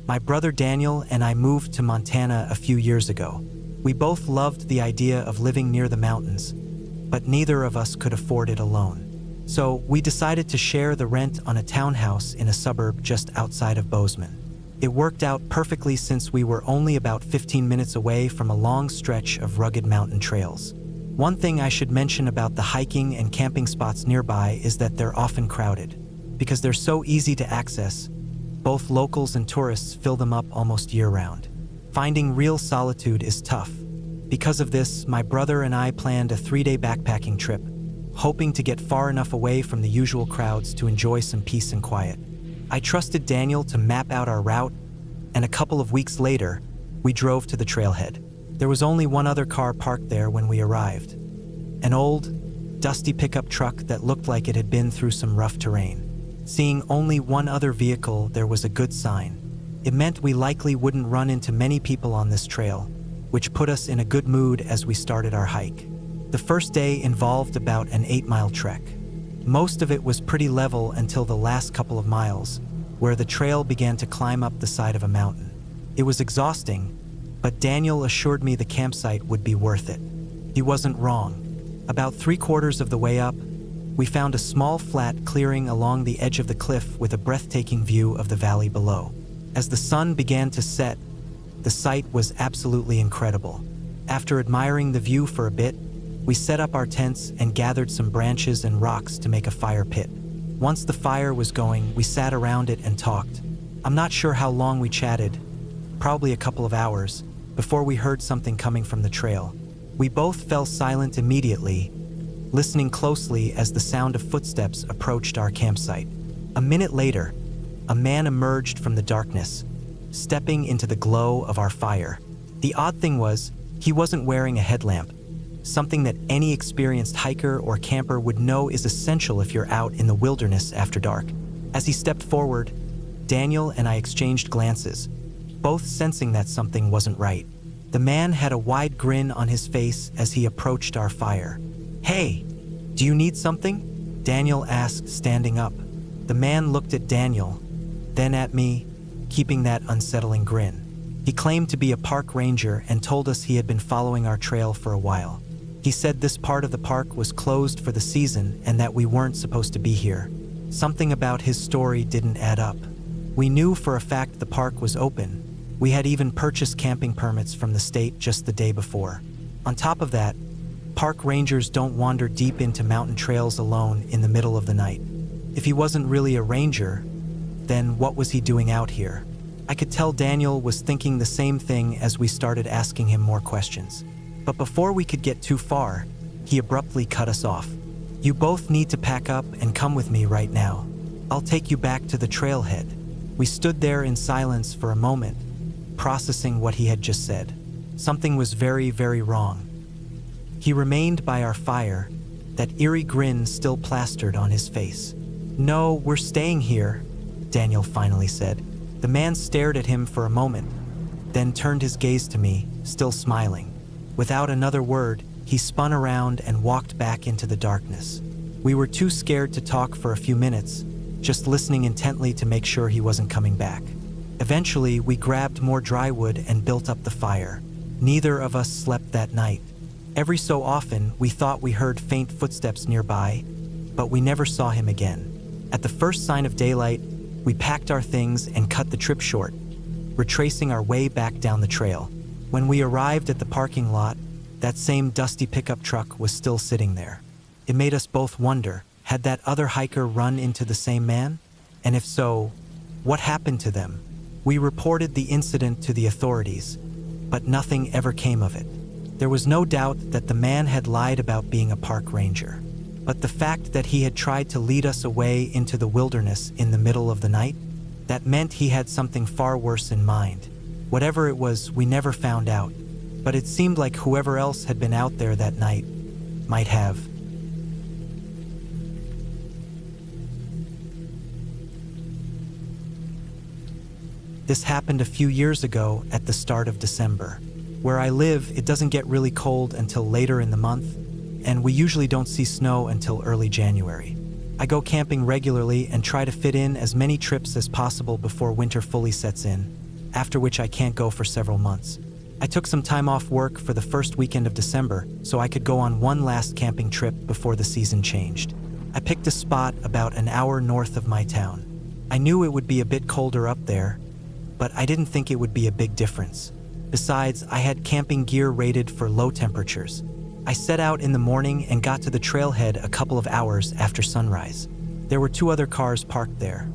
My brother Daniel and I moved to Montana a few years ago. We both loved the idea of living near the mountains, but neither of us could afford it alone. So we decided to share the rent on a townhouse in a suburb just outside of Bozeman. It worked out perfectly since we were only about 15 minutes away from a long stretch of rugged mountain trails. One thing I should mention about the hiking and camping spots nearby is that they're often crowded. Because they're so easy to access, both locals and tourists fill them up almost year-round. Finding real solitude is tough. Because of this, my brother and I planned a 3-day backpacking trip, hoping to get far enough away from the usual crowds to enjoy some peace and quiet. I trusted Daniel to map out our route, and a couple of weeks later, we drove to the trailhead. There was only one other car parked there when we arrived. An old, dusty pickup truck that looked like it had been through some rough terrain. Seeing only one other vehicle there was a good sign. It meant we likely wouldn't run into many people on this trail, which put us in a good mood as we started our hike. The first day involved about an 8-mile trek. Most of it was pretty level until the last couple of miles, where the trail began to climb up the side of a mountain. It was exhausting, but Daniel assured me the campsite would be worth it. He wasn't wrong. About 3/4 of the way up, we found a small flat clearing along the edge of the cliff with a breathtaking view of the valley below. As the sun began to set, the sight was absolutely incredible. After admiring the view for a bit, we set up our tents and gathered some branches and rocks to make a fire pit. Once the fire was going, we sat around it and talked. I'm not sure how long we chatted, probably a couple of hours, before we heard something coming from the trail. We both fell silent immediately, listening closely as the sound of footsteps approached our campsite. A minute later, a man emerged from the darkness, stepping into the glow of our fire. The odd thing was, he wasn't wearing a headlamp, something that any experienced hiker or camper would know is essential if you're out in the wilderness after dark. As he stepped forward, Daniel and I exchanged glances, both sensing that something wasn't right. The man had a wide grin on his face as he approached our fire. "Hey, do you need something?" Daniel asked, standing up. The man looked at Daniel, then at me, keeping that unsettling grin. He claimed to be a park ranger and told us he had been following our trail for a while. He said this part of the park was closed for the season and that we weren't supposed to be here. Something about his story didn't add up. We knew for a fact the park was open. We had even purchased camping permits from the state just the day before. On top of that, park rangers don't wander deep into mountain trails alone in the middle of the night. If he wasn't really a ranger, then what was he doing out here? I could tell Daniel was thinking the same thing as we started asking him more questions. But before we could get too far, he abruptly cut us off. "You both need to pack up and come with me right now. I'll take you back to the trailhead." We stood there in silence for a moment, processing what he had just said. Something was very, very wrong. He remained by our fire, that eerie grin still plastered on his face. "No, we're staying here," Daniel finally said. The man stared at him for a moment, then turned his gaze to me, still smiling. Without another word, he spun around and walked back into the darkness. We were too scared to talk for a few minutes, just listening intently to make sure he wasn't coming back. Eventually, we grabbed more dry wood and built up the fire. Neither of us slept that night. Every so often, we thought we heard faint footsteps nearby, but we never saw him again. At the first sign of daylight, we packed our things and cut the trip short, retracing our way back down the trail. When we arrived at the parking lot, that same dusty pickup truck was still sitting there. It made us both wonder, had that other hiker run into the same man? And if so, what happened to them? We reported the incident to the authorities, but nothing ever came of it. There was no doubt that the man had lied about being a park ranger, but the fact that he had tried to lead us away into the wilderness in the middle of the night, that meant he had something far worse in mind. Whatever it was, we never found out, but it seemed like whoever else had been out there that night might have. This happened a few years ago at the start of December. Where I live, it doesn't get really cold until later in the month, and we usually don't see snow until early January. I go camping regularly and try to fit in as many trips as possible before winter fully sets in. after which I can't go for several months. I took some time off work for the first weekend of December so I could go on one last camping trip before the season changed. I picked a spot about an hour north of my town. I knew it would be a bit colder up there, but I didn't think it would be a big difference. Besides, I had camping gear rated for low temperatures. I set out in the morning and got to the trailhead a couple of hours after sunrise. There were 2 other cars parked there.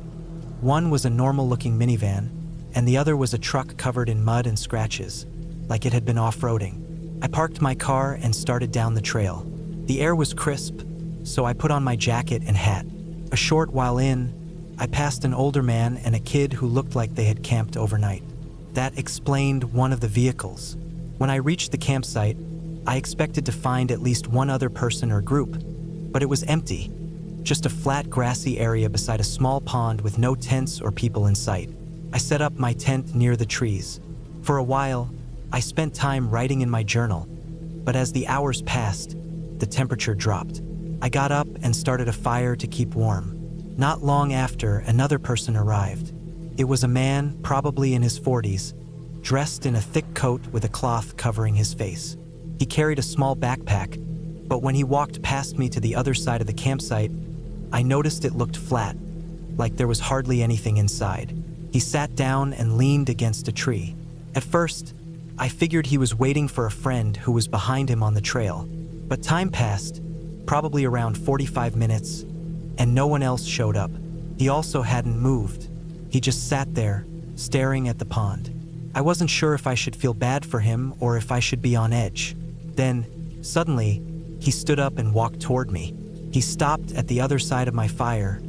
One was a normal-looking minivan, and the other was a truck covered in mud and scratches, like it had been off-roading. I parked my car and started down the trail. The air was crisp, so I put on my jacket and hat. A short while in, I passed an older man and a kid who looked like they had camped overnight. That explained one of the vehicles. When I reached the campsite, I expected to find at least one other person or group, but it was empty. Just a flat grassy area beside a small pond with no tents or people in sight. I set up my tent near the trees. For a while, I spent time writing in my journal, but as the hours passed, the temperature dropped. I got up and started a fire to keep warm. Not long after, another person arrived. It was a man, probably in his 40s, dressed in a thick coat with a cloth covering his face. He carried a small backpack, but when he walked past me to the other side of the campsite, I noticed it looked flat, like there was hardly anything inside. He sat down and leaned against a tree. At first, I figured he was waiting for a friend who was behind him on the trail, but time passed, probably around 45 minutes, and no one else showed up. He also hadn't moved. He just sat there, staring at the pond. I wasn't sure if I should feel bad for him or if I should be on edge. Then, suddenly, he stood up and walked toward me. He stopped at the other side of my fire,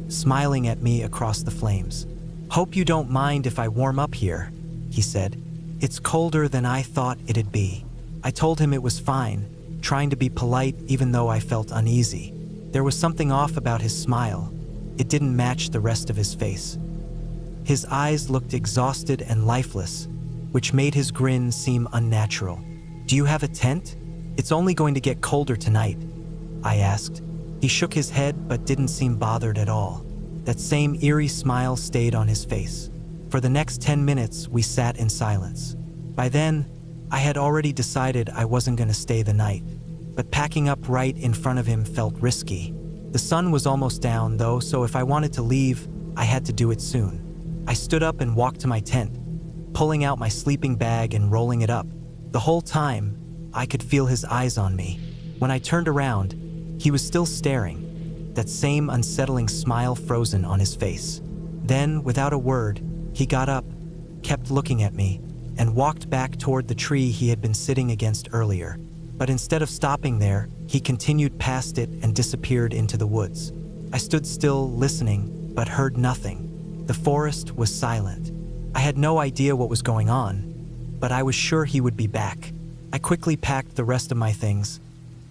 smiling at me across the flames. "Hope you don't mind if I warm up here," he said. "It's colder than I thought it'd be." I told him it was fine, trying to be polite even though I felt uneasy. There was something off about his smile. It didn't match the rest of his face. His eyes looked exhausted and lifeless, which made his grin seem unnatural. "Do you have a tent? It's only going to get colder tonight," I asked. He shook his head but didn't seem bothered at all. That same eerie smile stayed on his face. For the next 10 minutes, we sat in silence. By then, I had already decided I wasn't going to stay the night, but packing up right in front of him felt risky. The sun was almost down, though, so if I wanted to leave, I had to do it soon. I stood up and walked to my tent, pulling out my sleeping bag and rolling it up. The whole time, I could feel his eyes on me. When I turned around, he was still staring, that same unsettling smile frozen on his face. Then, without a word, he got up, kept looking at me, and walked back toward the tree he had been sitting against earlier. But instead of stopping there, he continued past it and disappeared into the woods. I stood still, listening, but heard nothing. The forest was silent. I had no idea what was going on, but I was sure he would be back. I quickly packed the rest of my things,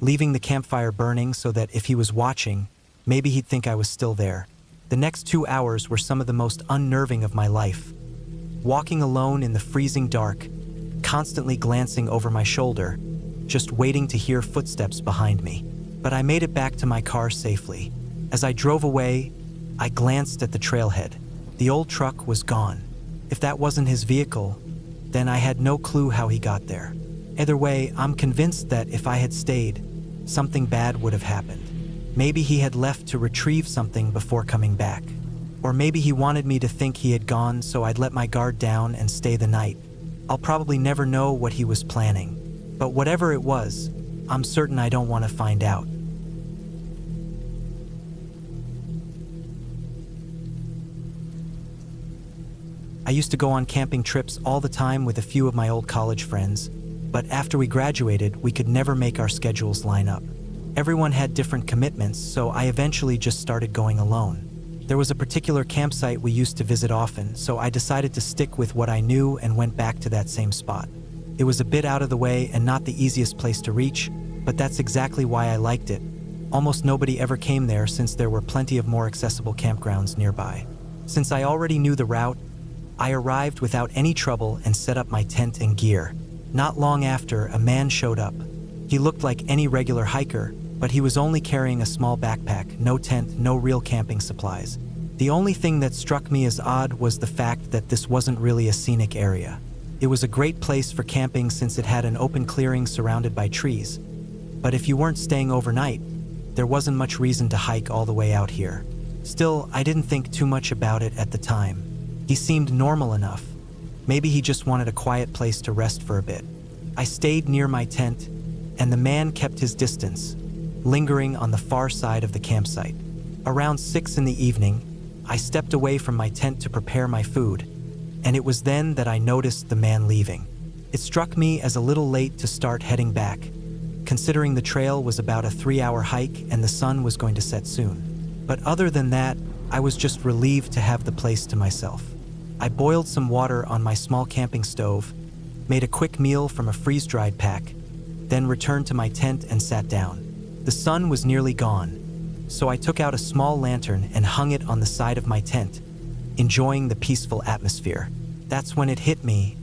leaving the campfire burning so that if he was watching, maybe he'd think I was still there. The next 2 hours were some of the most unnerving of my life. Walking alone in the freezing dark, constantly glancing over my shoulder, just waiting to hear footsteps behind me. But I made it back to my car safely. As I drove away, I glanced at the trailhead. The old truck was gone. If that wasn't his vehicle, then I had no clue how he got there. Either way, I'm convinced that if I had stayed, something bad would have happened. Maybe he had left to retrieve something before coming back. Or maybe he wanted me to think he had gone, so I'd let my guard down and stay the night. I'll probably never know what he was planning. But whatever it was, I'm certain I don't want to find out. I used to go on camping trips all the time with a few of my old college friends, but after we graduated, we could never make our schedules line up. Everyone had different commitments, so I eventually just started going alone. There was a particular campsite we used to visit often, so I decided to stick with what I knew and went back to that same spot. It was a bit out of the way and not the easiest place to reach, but that's exactly why I liked it. Almost nobody ever came there since there were plenty of more accessible campgrounds nearby. Since I already knew the route, I arrived without any trouble and set up my tent and gear. Not long after, a man showed up. He looked like any regular hiker, but he was only carrying a small backpack, no tent, no real camping supplies. The only thing that struck me as odd was the fact that this wasn't really a scenic area. It was a great place for camping since it had an open clearing surrounded by trees. But if you weren't staying overnight, there wasn't much reason to hike all the way out here. Still, I didn't think too much about it at the time. He seemed normal enough. Maybe he just wanted a quiet place to rest for a bit. I stayed near my tent, and the man kept his distance, lingering on the far side of the campsite. Around 6 in the evening, I stepped away from my tent to prepare my food, and it was then that I noticed the man leaving. It struck me as a little late to start heading back, considering the trail was about a 3-hour hike and the sun was going to set soon. But other than that, I was just relieved to have the place to myself. I boiled some water on my small camping stove, made a quick meal from a freeze-dried pack, then returned to my tent and sat down. The sun was nearly gone, so I took out a small lantern and hung it on the side of my tent, enjoying the peaceful atmosphere. That's when it hit me.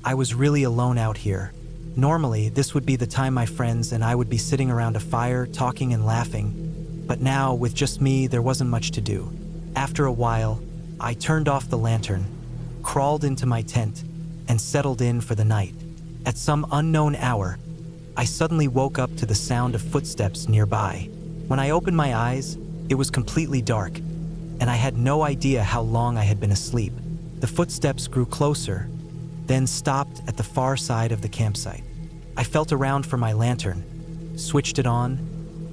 I was really alone out here. Normally, this would be the time my friends and I would be sitting around a fire, talking and laughing, but now, with just me, there wasn't much to do. After a while, I turned off the lantern, crawled into my tent, and settled in for the night. At some unknown hour, I suddenly woke up to the sound of footsteps nearby. When I opened my eyes, it was completely dark, and I had no idea how long I had been asleep. The footsteps grew closer, then stopped at the far side of the campsite. I felt around for my lantern, switched it on,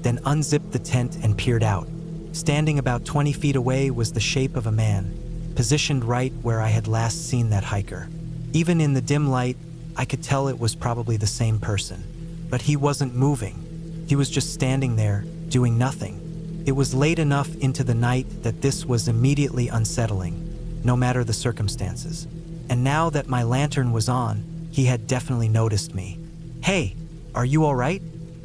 then unzipped the tent and peered out. Standing about 20 feet away was the shape of a man, positioned right where I had last seen that hiker. Even in the dim light, I could tell it was probably the same person. But he wasn't moving. He was just standing there, doing nothing. It was late enough into the night that this was immediately unsettling, no matter the circumstances. And now that my lantern was on, he had definitely noticed me. "Hey, are you all right?"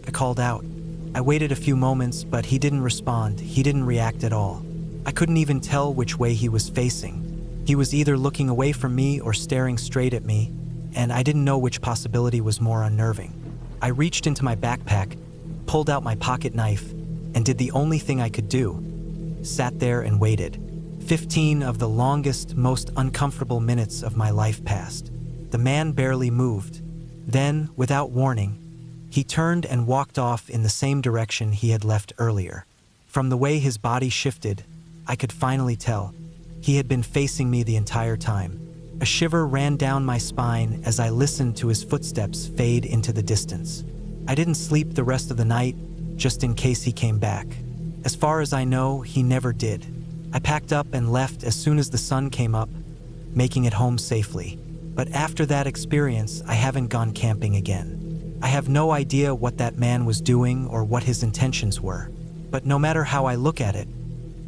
I called out. I waited a few moments, but he didn't respond. He didn't react at all. I couldn't even tell which way he was facing. He was either looking away from me or staring straight at me, and I didn't know which possibility was more unnerving. I reached into my backpack, pulled out my pocket knife, and did the only thing I could do. Sat there and waited. 15 of the longest, most uncomfortable minutes of my life passed. The man barely moved. Then, without warning, he turned and walked off in the same direction he had left earlier. From the way his body shifted, I could finally tell. He had been facing me the entire time. A shiver ran down my spine as I listened to his footsteps fade into the distance. I didn't sleep the rest of the night, just in case he came back. As far as I know, he never did. I packed up and left as soon as the sun came up, making it home safely. But after that experience, I haven't gone camping again. I have no idea what that man was doing or what his intentions were. But no matter how I look at it,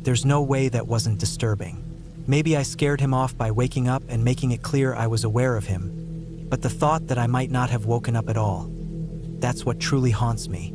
there's no way that wasn't disturbing. Maybe I scared him off by waking up and making it clear I was aware of him. But the thought that I might not have woken up at all, that's what truly haunts me.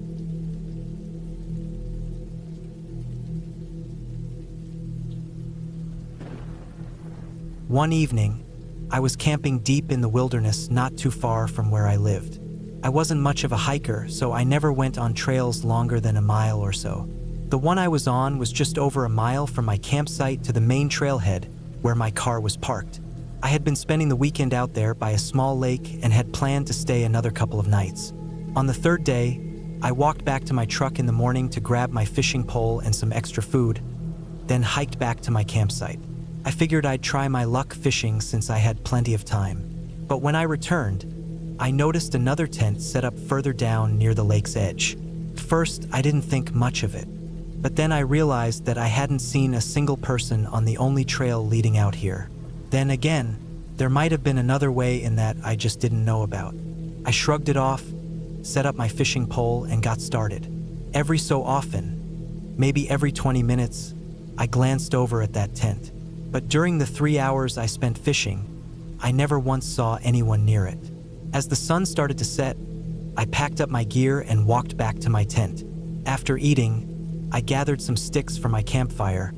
One evening, I was camping deep in the wilderness not too far from where I lived. I wasn't much of a hiker, so I never went on trails longer than a mile or so. The one I was on was just over a mile from my campsite to the main trailhead where my car was parked. I had been spending the weekend out there by a small lake and had planned to stay another couple of nights. On the third day, I walked back to my truck in the morning to grab my fishing pole and some extra food, then hiked back to my campsite. I figured I'd try my luck fishing since I had plenty of time. But when I returned, I noticed another tent set up further down near the lake's edge. First, I didn't think much of it. But then I realized that I hadn't seen a single person on the only trail leading out here. Then again, there might have been another way in that I just didn't know about. I shrugged it off, set up my fishing pole, and got started. Every so often, maybe every 20 minutes, I glanced over at that tent. But during the 3 hours I spent fishing, I never once saw anyone near it. As the sun started to set, I packed up my gear and walked back to my tent. After eating, I gathered some sticks for my campfire,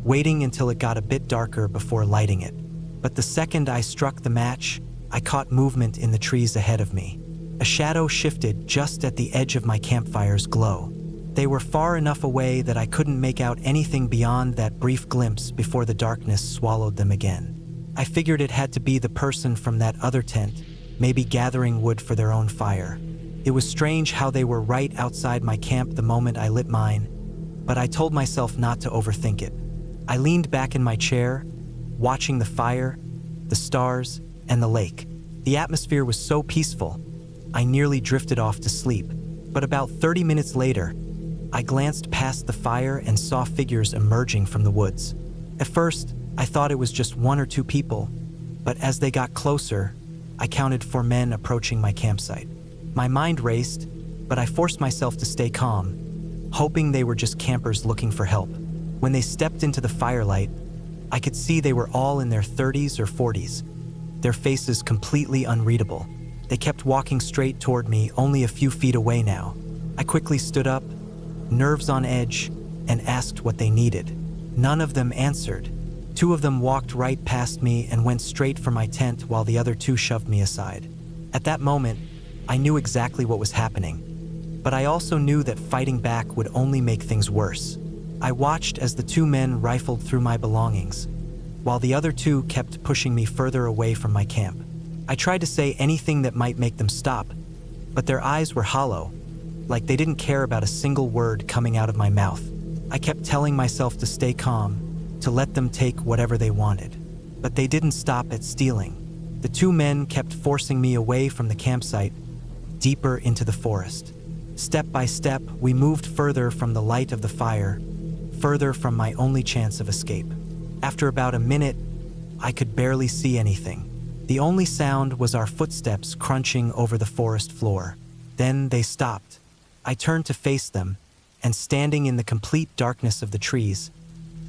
waiting until it got a bit darker before lighting it. But the second I struck the match, I caught movement in the trees ahead of me. A shadow shifted just at the edge of my campfire's glow. They were far enough away that I couldn't make out anything beyond that brief glimpse before the darkness swallowed them again. I figured it had to be the person from that other tent, maybe gathering wood for their own fire. It was strange how they were right outside my camp the moment I lit mine, but I told myself not to overthink it. I leaned back in my chair, watching the fire, the stars, and the lake. The atmosphere was so peaceful, I nearly drifted off to sleep. But about 30 minutes later, I glanced past the fire and saw figures emerging from the woods. At first, I thought it was just one or two people, but as they got closer, I counted 4 men approaching my campsite. My mind raced, but I forced myself to stay calm, hoping they were just campers looking for help. When they stepped into the firelight, I could see they were all in their 30s or 40s, their faces completely unreadable. They kept walking straight toward me, only a few feet away now. I quickly stood up, nerves on edge, and asked what they needed. None of them answered. 2 of them walked right past me and went straight for my tent while the other 2 shoved me aside. At that moment, I knew exactly what was happening, but I also knew that fighting back would only make things worse. I watched as the 2 men rifled through my belongings, while the other 2 kept pushing me further away from my camp. I tried to say anything that might make them stop, but their eyes were hollow, like they didn't care about a single word coming out of my mouth. I kept telling myself to stay calm, to let them take whatever they wanted. But they didn't stop at stealing. The 2 men kept forcing me away from the campsite, deeper into the forest. Step by step, we moved further from the light of the fire, further from my only chance of escape. After about a minute, I could barely see anything. The only sound was our footsteps crunching over the forest floor. Then they stopped. I turned to face them, and standing in the complete darkness of the trees,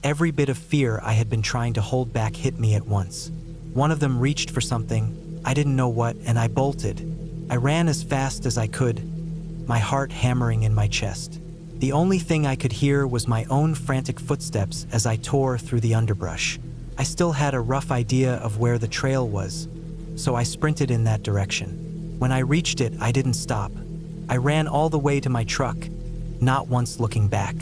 every bit of fear I had been trying to hold back hit me at once. One of them reached for something, I didn't know what, and I bolted. I ran as fast as I could, my heart hammering in my chest. The only thing I could hear was my own frantic footsteps as I tore through the underbrush. I still had a rough idea of where the trail was, so I sprinted in that direction. When I reached it, I didn't stop. I ran all the way to my truck, not once looking back.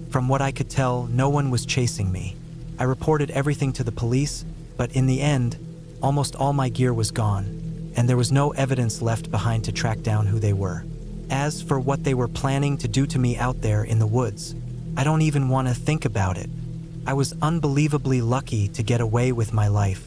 From what I could tell, no one was chasing me. I reported everything to the police, but in the end, almost all my gear was gone, and there was no evidence left behind to track down who they were. As for what they were planning to do to me out there in the woods, I don't even want to think about it. I was unbelievably lucky to get away with my life.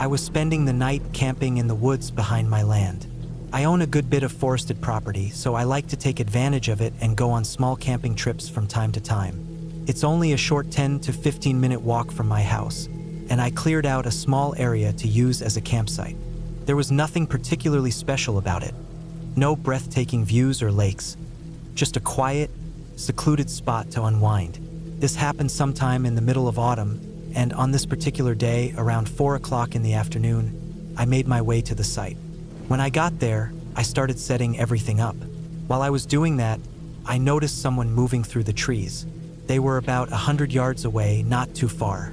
I was spending the night camping in the woods behind my land. I own a good bit of forested property, so I like to take advantage of it and go on small camping trips from time to time. It's only a short 10 to 15 minute walk from my house, and I cleared out a small area to use as a campsite. There was nothing particularly special about it. No breathtaking views or lakes, just a quiet, secluded spot to unwind. This happened sometime in the middle of autumn, and on this particular day, around 4 o'clock in the afternoon, I made my way to the site. When I got there, I started setting everything up. While I was doing that, I noticed someone moving through the trees. They were about 100 yards away, not too far.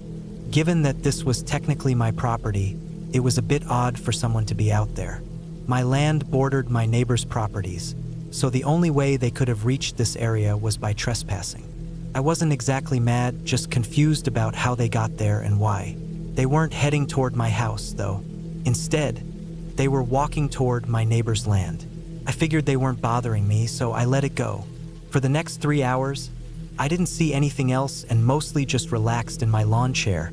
Given that this was technically my property, it was a bit odd for someone to be out there. My land bordered my neighbors' properties, so the only way they could have reached this area was by trespassing. I wasn't exactly mad, just confused about how they got there and why. They weren't heading toward my house, though. Instead, they were walking toward my neighbor's land. I figured they weren't bothering me, so I let it go. For the next 3 hours, I didn't see anything else and mostly just relaxed in my lawn chair,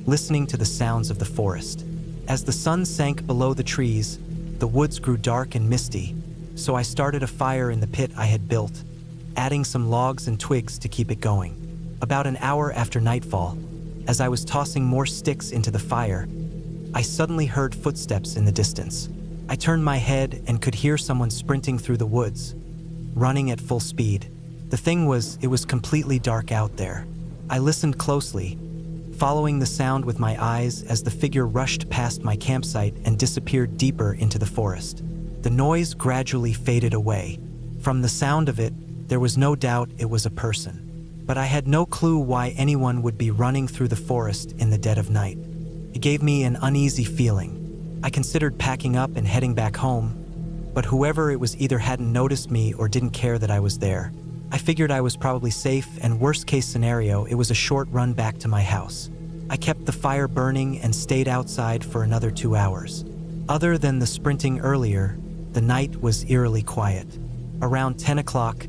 listening to the sounds of the forest. As the sun sank below the trees, the woods grew dark and misty, so I started a fire in the pit I had built, adding some logs and twigs to keep it going. About an hour after nightfall, as I was tossing more sticks into the fire, I suddenly heard footsteps in the distance. I turned my head and could hear someone sprinting through the woods, running at full speed. The thing was, it was completely dark out there. I listened closely, following the sound with my eyes as the figure rushed past my campsite and disappeared deeper into the forest. The noise gradually faded away. From the sound of it, there was no doubt it was a person. But I had no clue why anyone would be running through the forest in the dead of night. It gave me an uneasy feeling. I considered packing up and heading back home, but whoever it was either hadn't noticed me or didn't care that I was there. I figured I was probably safe, and worst case scenario, it was a short run back to my house. I kept the fire burning and stayed outside for another 2 hours. Other than the sprinting earlier, the night was eerily quiet. Around 10 o'clock,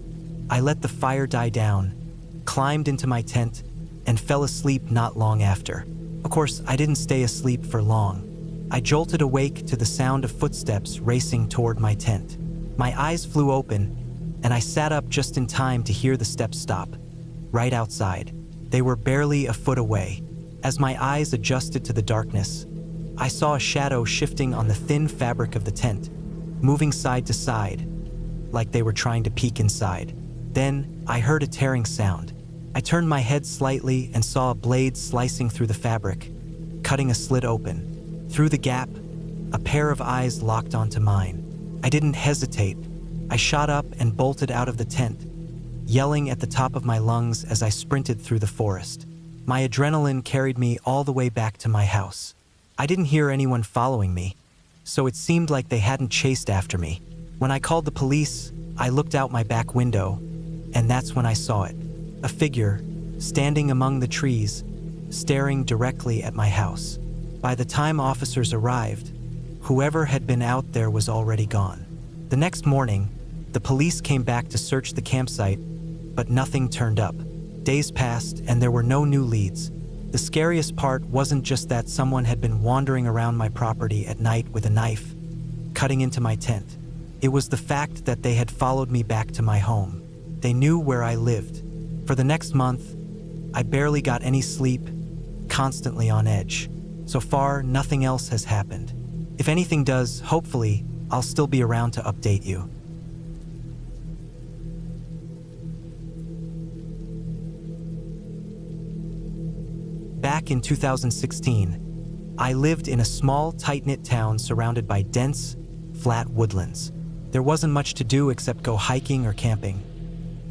I let the fire die down, climbed into my tent, and fell asleep not long after. Of course, I didn't stay asleep for long. I jolted awake to the sound of footsteps racing toward my tent. My eyes flew open, and I sat up just in time to hear the steps stop, right outside. They were barely a foot away. As my eyes adjusted to the darkness, I saw a shadow shifting on the thin fabric of the tent, moving side to side, like they were trying to peek inside. Then, I heard a tearing sound. I turned my head slightly and saw a blade slicing through the fabric, cutting a slit open. Through the gap, a pair of eyes locked onto mine. I didn't hesitate. I shot up and bolted out of the tent, yelling at the top of my lungs as I sprinted through the forest. My adrenaline carried me all the way back to my house. I didn't hear anyone following me, so it seemed like they hadn't chased after me. When I called the police, I looked out my back window, and that's when I saw it. A figure, standing among the trees, staring directly at my house. By the time officers arrived, whoever had been out there was already gone. The next morning, the police came back to search the campsite, but nothing turned up. Days passed, and there were no new leads. The scariest part wasn't just that someone had been wandering around my property at night with a knife, cutting into my tent. It was the fact that they had followed me back to my home. They knew where I lived. For the next month, I barely got any sleep, constantly on edge. So far, nothing else has happened. If anything does, hopefully, I'll still be around to update you. Back in 2016, I lived in a small, tight-knit town surrounded by dense, flat woodlands. There wasn't much to do except go hiking or camping.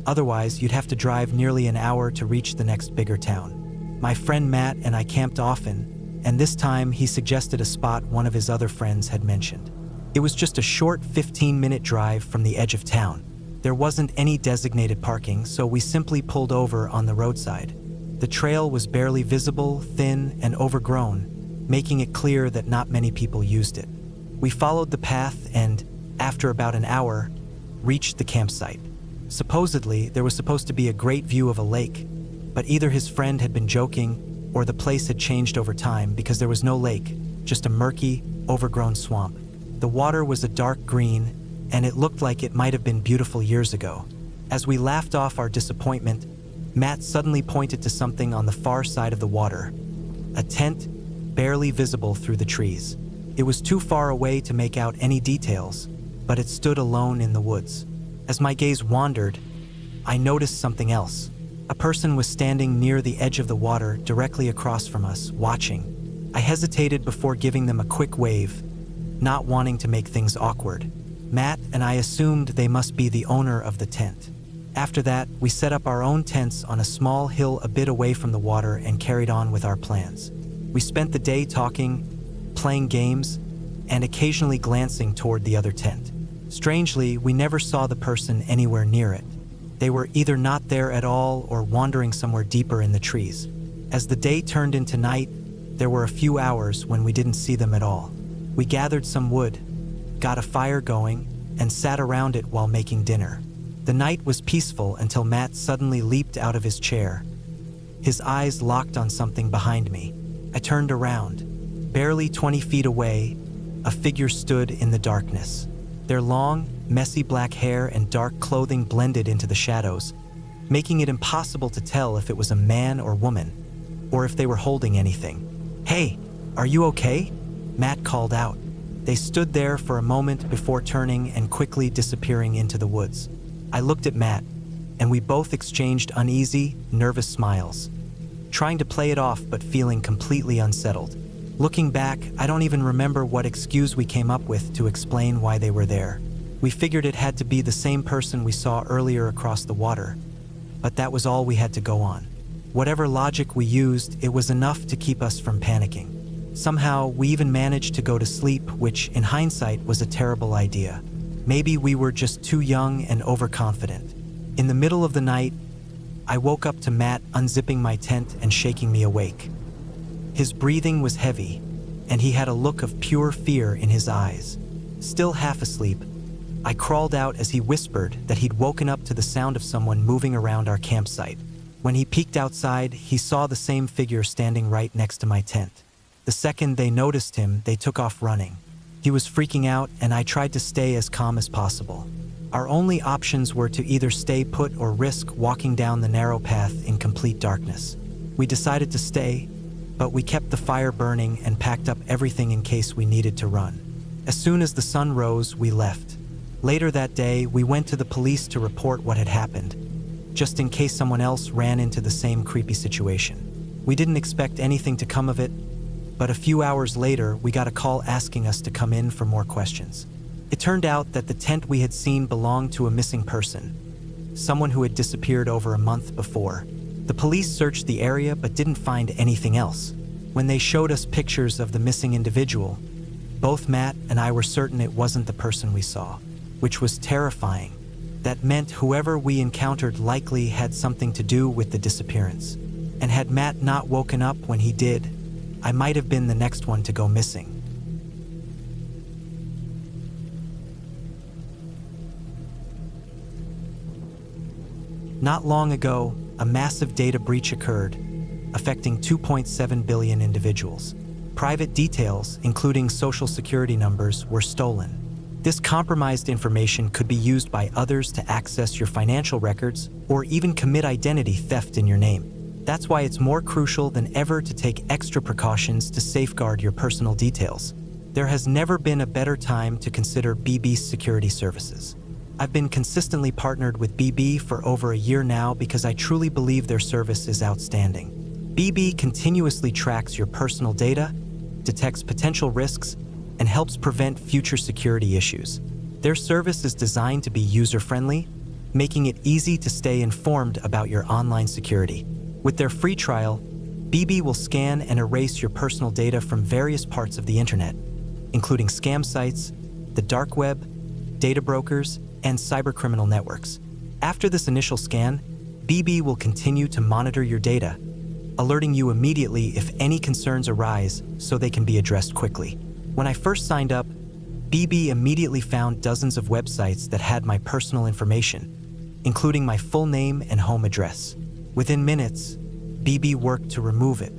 Otherwise, you'd have to drive nearly an hour to reach the next bigger town. My friend Matt and I camped often, and this time he suggested a spot one of his other friends had mentioned. It was just a short 15-minute drive from the edge of town. There wasn't any designated parking, so we simply pulled over on the roadside. The trail was barely visible, thin, and overgrown, making it clear that not many people used it. We followed the path and, after about an hour, reached the campsite. Supposedly, there was supposed to be a great view of a lake, but either his friend had been joking or the place had changed over time because there was no lake, just a murky, overgrown swamp. The water was a dark green, and it looked like it might have been beautiful years ago. As we laughed off our disappointment, Matt suddenly pointed to something on the far side of the water, a tent barely visible through the trees. It was too far away to make out any details, but it stood alone in the woods. As my gaze wandered, I noticed something else. A person was standing near the edge of the water directly across from us, watching. I hesitated before giving them a quick wave, not wanting to make things awkward. Matt and I assumed they must be the owner of the tent. After that, we set up our own tents on a small hill a bit away from the water and carried on with our plans. We spent the day talking, playing games, and occasionally glancing toward the other tent. Strangely, we never saw the person anywhere near it. They were either not there at all or wandering somewhere deeper in the trees. As the day turned into night, there were a few hours when we didn't see them at all. We gathered some wood, got a fire going, and sat around it while making dinner. The night was peaceful until Matt suddenly leaped out of his chair. His eyes locked on something behind me. I turned around. Barely 20 feet away, a figure stood in the darkness. Their long, messy black hair and dark clothing blended into the shadows, making it impossible to tell if it was a man or woman, or if they were holding anything. "Hey, are you okay?" Matt called out. They stood there for a moment before turning and quickly disappearing into the woods. I looked at Matt, and we both exchanged uneasy, nervous smiles, trying to play it off but feeling completely unsettled. Looking back, I don't even remember what excuse we came up with to explain why they were there. We figured it had to be the same person we saw earlier across the water, but that was all we had to go on. Whatever logic we used, it was enough to keep us from panicking. Somehow, we even managed to go to sleep, which, in hindsight, was a terrible idea. Maybe we were just too young and overconfident. In the middle of the night, I woke up to Matt unzipping my tent and shaking me awake. His breathing was heavy, and he had a look of pure fear in his eyes. Still half asleep, I crawled out as he whispered that he'd woken up to the sound of someone moving around our campsite. When he peeked outside, he saw the same figure standing right next to my tent. The second they noticed him, they took off running. He was freaking out, and I tried to stay as calm as possible. Our only options were to either stay put or risk walking down the narrow path in complete darkness. We decided to stay, but we kept the fire burning and packed up everything in case we needed to run. As soon as the sun rose, we left. Later that day, we went to the police to report what had happened, just in case someone else ran into the same creepy situation. We didn't expect anything to come of it, but a few hours later, we got a call asking us to come in for more questions. It turned out that the tent we had seen belonged to a missing person, someone who had disappeared over a month before. The police searched the area but didn't find anything else. When they showed us pictures of the missing individual, both Matt and I were certain it wasn't the person we saw, which was terrifying. That meant whoever we encountered likely had something to do with the disappearance. And had Matt not woken up when he did, I might have been the next one to go missing. Not long ago, a massive data breach occurred, affecting 2.7 billion individuals. Private details, including social security numbers, were stolen. This compromised information could be used by others to access your financial records or even commit identity theft in your name. That's why it's more crucial than ever to take extra precautions to safeguard your personal details. There has never been a better time to consider BB's security services. I've been consistently partnered with BB for over a year now because I truly believe their service is outstanding. BB continuously tracks your personal data, detects potential risks, and helps prevent future security issues. Their service is designed to be user-friendly, making it easy to stay informed about your online security. With their free trial, BB will scan and erase your personal data from various parts of the internet, including scam sites, the dark web, data brokers, and cybercriminal networks. After this initial scan, BB will continue to monitor your data, alerting you immediately if any concerns arise so they can be addressed quickly. When I first signed up, BB immediately found dozens of websites that had my personal information, including my full name and home address. Within minutes, BB worked to remove it.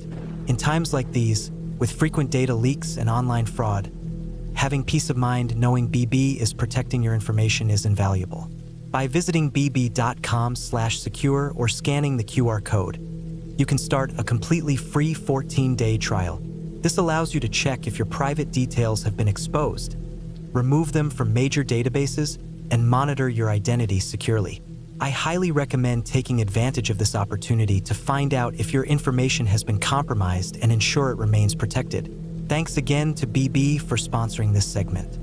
In times like these, with frequent data leaks and online fraud, having peace of mind knowing BB is protecting your information is invaluable. By visiting bb.com/secure or scanning the QR code, you can start a completely free 14-day trial. This allows you to check if your private details have been exposed, remove them from major databases, and monitor your identity securely. I highly recommend taking advantage of this opportunity to find out if your information has been compromised and ensure it remains protected. Thanks again to BB for sponsoring this segment.